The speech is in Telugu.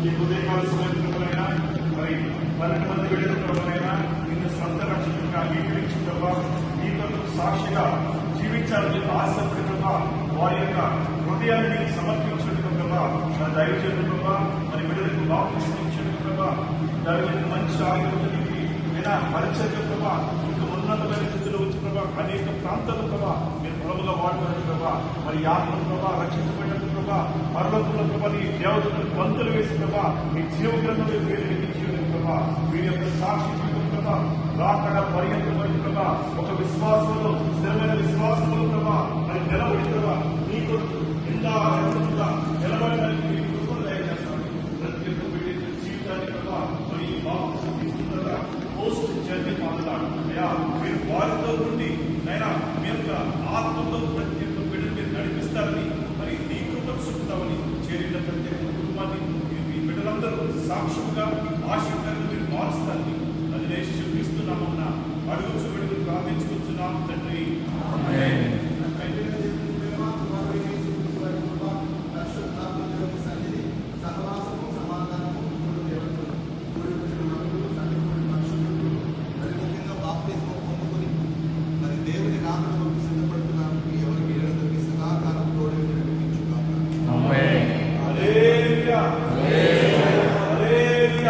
ఈ ఉదయకాల సమయంలోనైనా మరి 12 మంది బిడ్డలైనా నిన్ను సొంత రక్షకుడిగా అంగీకరించిన ప్రభావ నీ కొరకు సాక్షిగా జీవించాలని ఆశపడి ప్రభావ వారి యొక్క హృదయాన్ని నీకు సమర్పించడం ప్రభావ నా దైవజనుడు ప్రభావ మరి బిడ్డలకు బాప్తిస్మం ఇచ్చిన ప్రభావ దైవజనుడు మంచి ఆరోగ్యానికి లేదా పరిచర్య ప్రభావ ఇంకా ఉన్నతమైన స్థితిలో వచ్చి ప్రభావ అనేక ప్రాంతాల ప్రభావ మీరు పొలముగా వాడుతున్న ప్రభావ మరి యాత్ర ప్రభావ రక్షించబడిన ప్రభావ పర్వతంలో ప్రభావ నీ దేవతలకు పంతులు వేసి ప్రభావ నీ జీవ గ్రంథంలో పేరు లిఖించిన ప్రభావ వీరి యొక్క సాక్షి జీవితం ప్రభావ రాకడ పర్యంతమైన ప్రభావ ఒక విశ్వాసంలో స్థిరమైన విశ్వాసంలో ప్రభావ మరి నిలబడి ప్రభావ నీ కొరకు ఎంత నిలబడడానికి మీ కృపను దయచేస్తాను. ప్రతి ఒక్క బిడ్డ జీవితాన్ని ప్రభావ మరి బాప్తిసం తీసుకున్నారా పోస్ట్ జర్నీ మాట్లాడు అయ్యా మీరు వారితో ఉండి నైనా మీ యొక్క ఆత్మతో ప్రతి ఒక్క బిడ్డను మీరు నడిపిస్తారని మరి నీ కృపను చూపుతామని చేరిన ప్రతి ఒక్క కుటుంబాన్ని మీ బిడ్డలందరూ సాక్షిగా ఆశీర్వాదాన్ని మీరు మారుస్తారని అది నేను చూపిస్తున్నామన్న అడుగుచు బిడ్డలు ప్రార్థించుకుంటున్నాం తండ్రి. Amen.